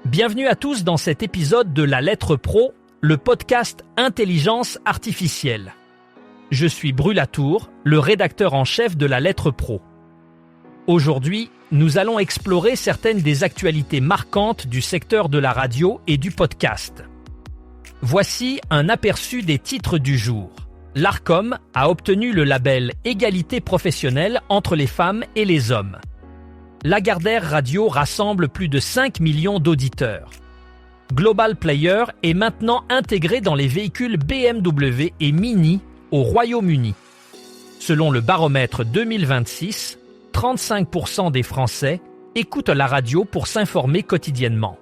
Bienvenue à tous dans cet épisode de La Lettre Pro, le podcast Intelligence Artificielle. Je suis Brulatour, le rédacteur en chef de La Lettre Pro. Aujourd'hui, nous allons explorer certaines des actualités marquantes du secteur de la radio et du podcast. Voici un aperçu des titres du jour. L'Arcom a obtenu le label Égalité professionnelle entre les femmes et les hommes. Lagardère Radio rassemble plus de 5 millions d'auditeurs. Global Player est maintenant intégré dans les véhicules BMW et Mini au Royaume-Uni. Selon le baromètre 2026, 35% des Français écoutent la radio pour s'informer quotidiennement.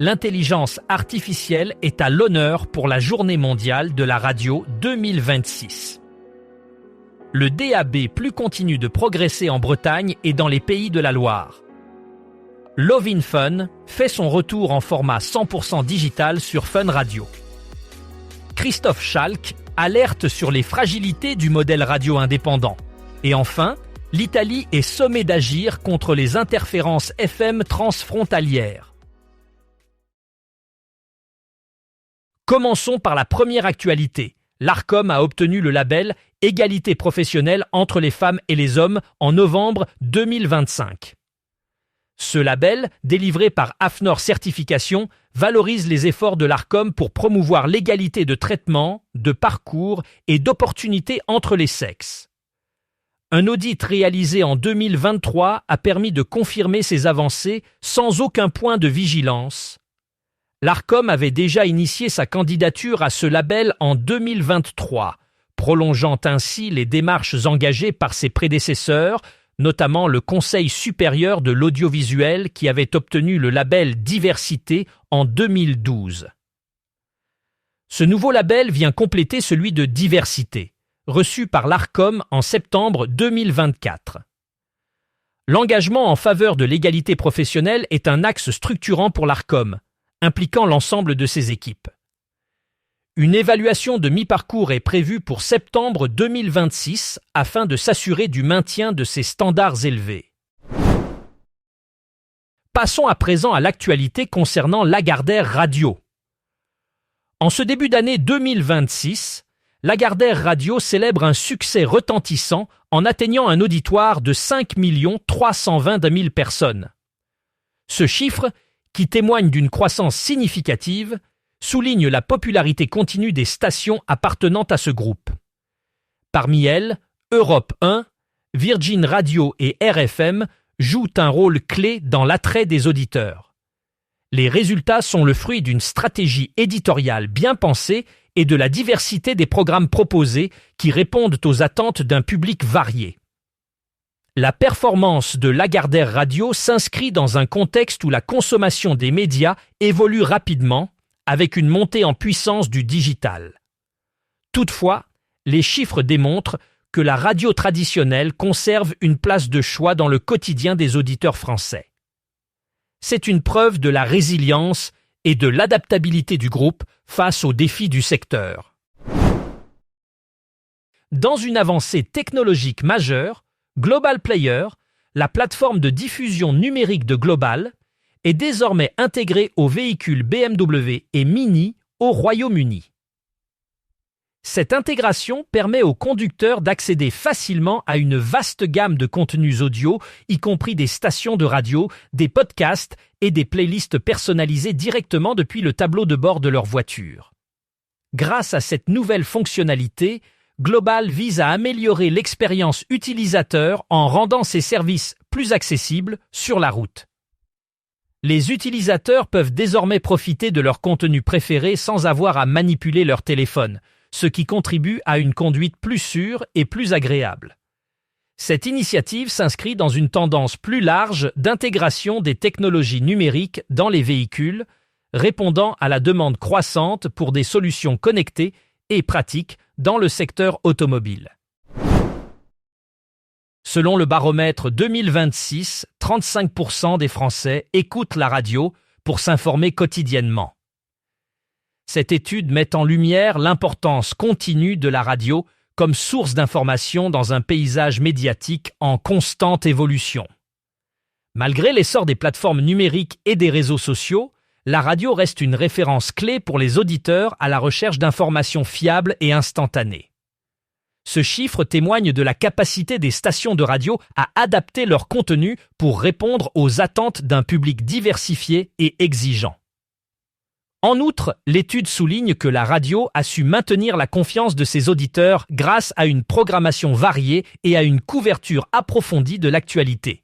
L'intelligence artificielle est à l'honneur pour la Journée mondiale de la radio 2026. Le DAB+ continue de progresser en Bretagne et dans les pays de la Loire. Love in Fun fait son retour en format 100% digital sur Fun Radio. Christophe Schalk alerte sur les fragilités du modèle radio indépendant. Et enfin, l'Italie est sommée d'agir contre les interférences FM transfrontalières. Commençons par la première actualité. L'Arcom a obtenu le label Égalité professionnelle entre les femmes et les hommes en novembre 2025. Ce label, délivré par AFNOR Certification, valorise les efforts de l'Arcom pour promouvoir l'égalité de traitement, de parcours et d'opportunités entre les sexes. Un audit réalisé en 2023 a permis de confirmer ces avancées sans aucun point de vigilance. L'Arcom avait déjà initié sa candidature à ce label en 2023, prolongeant ainsi les démarches engagées par ses prédécesseurs, notamment le Conseil supérieur de l'audiovisuel qui avait obtenu le label Diversité en 2012. Ce nouveau label vient compléter celui de Diversité, reçu par l'Arcom en septembre 2024. L'engagement en faveur de l'égalité professionnelle est un axe structurant pour l'Arcom, impliquant l'ensemble de ses équipes. Une évaluation de mi-parcours est prévue pour septembre 2026 afin de s'assurer du maintien de ces standards élevés. Passons à présent à l'actualité concernant Lagardère Radio. En ce début d'année 2026, Lagardère Radio célèbre un succès retentissant en atteignant un auditoire de 5 320 000 personnes. Ce chiffre, qui témoigne d'une croissance significative, souligne la popularité continue des stations appartenant à ce groupe. Parmi elles, Europe 1, Virgin Radio et RFM jouent un rôle clé dans l'attrait des auditeurs. Les résultats sont le fruit d'une stratégie éditoriale bien pensée et de la diversité des programmes proposés qui répondent aux attentes d'un public varié. La performance de Lagardère Radio s'inscrit dans un contexte où la consommation des médias évolue rapidement, avec une montée en puissance du digital. Toutefois, les chiffres démontrent que la radio traditionnelle conserve une place de choix dans le quotidien des auditeurs français. C'est une preuve de la résilience et de l'adaptabilité du groupe face aux défis du secteur. Dans une avancée technologique majeure, Global Player, la plateforme de diffusion numérique de Global, est désormais intégrée aux véhicules BMW et Mini au Royaume-Uni. Cette intégration permet aux conducteurs d'accéder facilement à une vaste gamme de contenus audio, y compris des stations de radio, des podcasts et des playlists personnalisées directement depuis le tableau de bord de leur voiture. Grâce à cette nouvelle fonctionnalité, Global vise à améliorer l'expérience utilisateur en rendant ses services plus accessibles sur la route. Les utilisateurs peuvent désormais profiter de leur contenu préféré sans avoir à manipuler leur téléphone, ce qui contribue à une conduite plus sûre et plus agréable. Cette initiative s'inscrit dans une tendance plus large d'intégration des technologies numériques dans les véhicules, répondant à la demande croissante pour des solutions connectées et pratiques dans le secteur automobile. Selon le baromètre 2026, 35% des Français écoutent la radio pour s'informer quotidiennement. Cette étude met en lumière l'importance continue de la radio comme source d'information dans un paysage médiatique en constante évolution. Malgré l'essor des plateformes numériques et des réseaux sociaux, la radio reste une référence clé pour les auditeurs à la recherche d'informations fiables et instantanées. Ce chiffre témoigne de la capacité des stations de radio à adapter leur contenu pour répondre aux attentes d'un public diversifié et exigeant. En outre, l'étude souligne que la radio a su maintenir la confiance de ses auditeurs grâce à une programmation variée et à une couverture approfondie de l'actualité.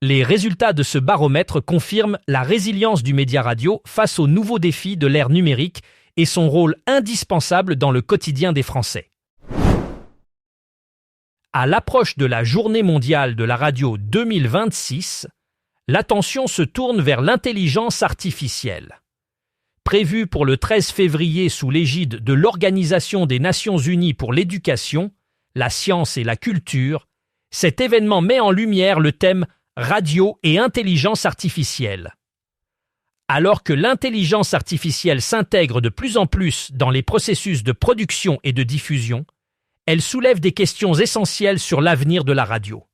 Les résultats de ce baromètre confirment la résilience du média radio face aux nouveaux défis de l'ère numérique et son rôle indispensable dans le quotidien des Français. À l'approche de la Journée mondiale de la radio 2026, l'attention se tourne vers l'intelligence artificielle. Prévue pour le 13 février sous l'égide de l'Organisation des Nations Unies pour l'éducation, la science et la culture, cet événement met en lumière le thème radio et intelligence artificielle. Alors que l'intelligence artificielle s'intègre de plus en plus dans les processus de production et de diffusion, elle soulève des questions essentielles sur l'avenir de la radio.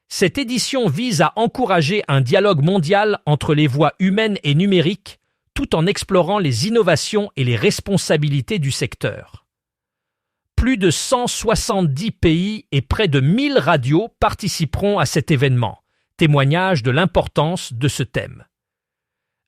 Cette édition vise à encourager un dialogue mondial entre les voies humaines et numériques, tout en explorant les innovations et les responsabilités du secteur. Plus de 170 pays et près de 1000 radios participeront à cet événement, témoignage de l'importance de ce thème.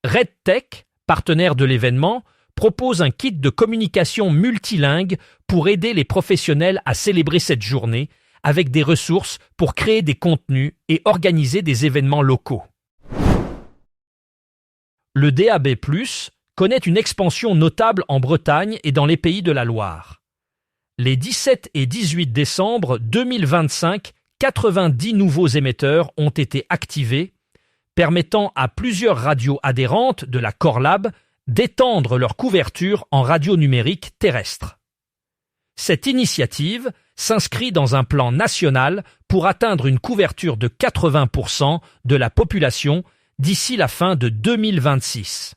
RedTech, partenaire de l'événement, propose un kit de communication multilingue pour aider les professionnels à célébrer cette journée avec des ressources pour créer des contenus et organiser des événements locaux. Le DAB+, connaît une expansion notable en Bretagne et dans les pays de la Loire. Les 17 et 18 décembre 2025, 90 nouveaux émetteurs ont été activés, permettant à plusieurs radios adhérentes de la Corlab d'étendre leur couverture en radio numérique terrestre. Cette initiative s'inscrit dans un plan national pour atteindre une couverture de 80% de la population d'ici la fin de 2026.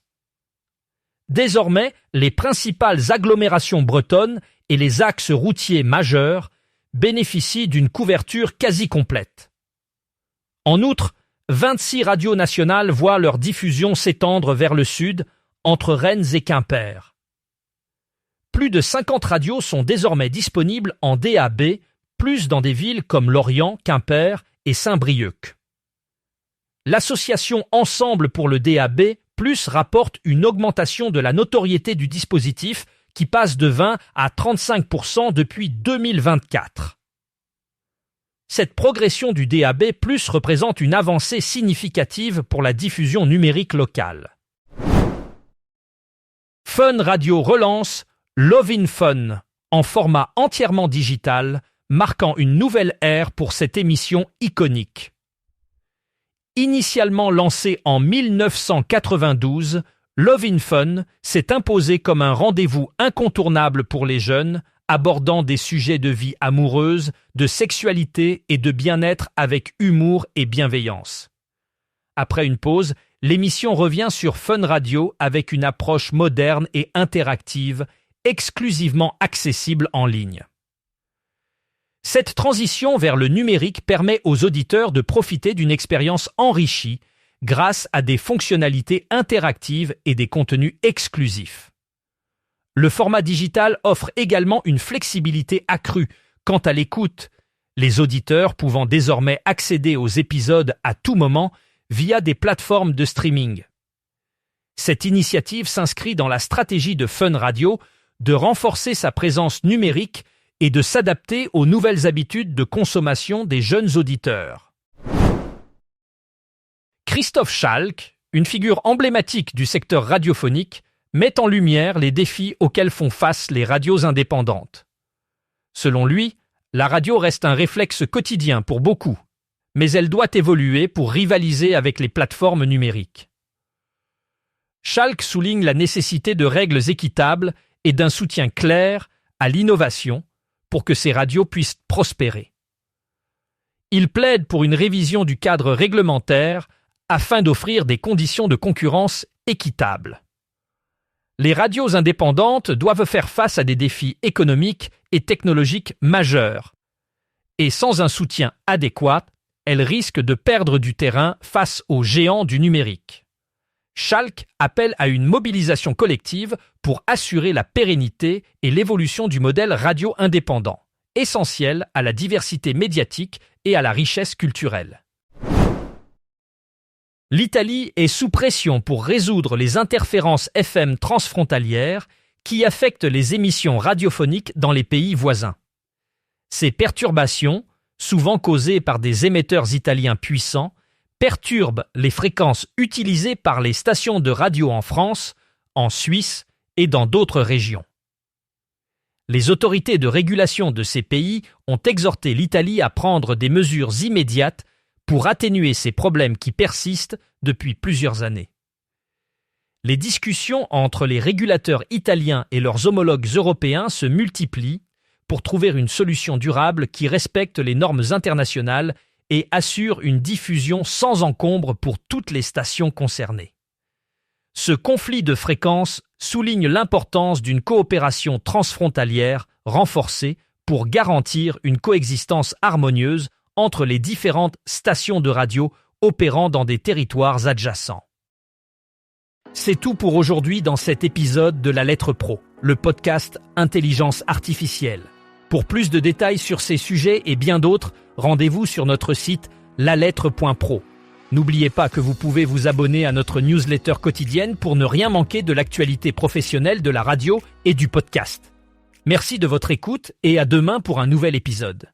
Désormais, les principales agglomérations bretonnes et les axes routiers majeurs bénéficient d'une couverture quasi complète. En outre, 26 radios nationales voient leur diffusion s'étendre vers le sud, entre Rennes et Quimper. Plus de 50 radios sont désormais disponibles en DAB, plus dans des villes comme Lorient, Quimper et Saint-Brieuc. L'association Ensemble pour le DAB+ rapporte une augmentation de la notoriété du dispositif qui passe de 20 à 35% depuis 2024. Cette progression du DAB+ représente une avancée significative pour la diffusion numérique locale. Fun Radio relance Love in Fun en format entièrement digital, marquant une nouvelle ère pour cette émission iconique. Initialement lancé en 1992, Love in Fun s'est imposé comme un rendez-vous incontournable pour les jeunes, abordant des sujets de vie amoureuse, de sexualité et de bien-être avec humour et bienveillance. Après une pause, l'émission revient sur Fun Radio avec une approche moderne et interactive, exclusivement accessible en ligne. Cette transition vers le numérique permet aux auditeurs de profiter d'une expérience enrichie grâce à des fonctionnalités interactives et des contenus exclusifs. Le format digital offre également une flexibilité accrue quant à l'écoute, les auditeurs pouvant désormais accéder aux épisodes à tout moment via des plateformes de streaming. Cette initiative s'inscrit dans la stratégie de Fun Radio de renforcer sa présence numérique et de s'adapter aux nouvelles habitudes de consommation des jeunes auditeurs. Christophe Schalk, une figure emblématique du secteur radiophonique, met en lumière les défis auxquels font face les radios indépendantes. Selon lui, la radio reste un réflexe quotidien pour beaucoup, mais elle doit évoluer pour rivaliser avec les plateformes numériques. Schalk souligne la nécessité de règles équitables et d'un soutien clair à l'innovation pour que ces radios puissent prospérer. Il plaide pour une révision du cadre réglementaire afin d'offrir des conditions de concurrence équitables. Les radios indépendantes doivent faire face à des défis économiques et technologiques majeurs, et sans un soutien adéquat, elle risque de perdre du terrain face aux géants du numérique. Schalk appelle à une mobilisation collective pour assurer la pérennité et l'évolution du modèle radio indépendant, essentiel à la diversité médiatique et à la richesse culturelle. L'Italie est sous pression pour résoudre les interférences FM transfrontalières qui affectent les émissions radiophoniques dans les pays voisins. Ces perturbations, souvent causées par des émetteurs italiens puissants, perturbent les fréquences utilisées par les stations de radio en France, en Suisse et dans d'autres régions. Les autorités de régulation de ces pays ont exhorté l'Italie à prendre des mesures immédiates pour atténuer ces problèmes qui persistent depuis plusieurs années. Les discussions entre les régulateurs italiens et leurs homologues européens se multiplient pour trouver une solution durable qui respecte les normes internationales et assure une diffusion sans encombre pour toutes les stations concernées. Ce conflit de fréquences souligne l'importance d'une coopération transfrontalière renforcée pour garantir une coexistence harmonieuse entre les différentes stations de radio opérant dans des territoires adjacents. C'est tout pour aujourd'hui dans cet épisode de La Lettre Pro, le podcast Intelligence Artificielle. Pour plus de détails sur ces sujets et bien d'autres, rendez-vous sur notre site lalettre.pro. N'oubliez pas que vous pouvez vous abonner à notre newsletter quotidienne pour ne rien manquer de l'actualité professionnelle de la radio et du podcast. Merci de votre écoute et à demain pour un nouvel épisode.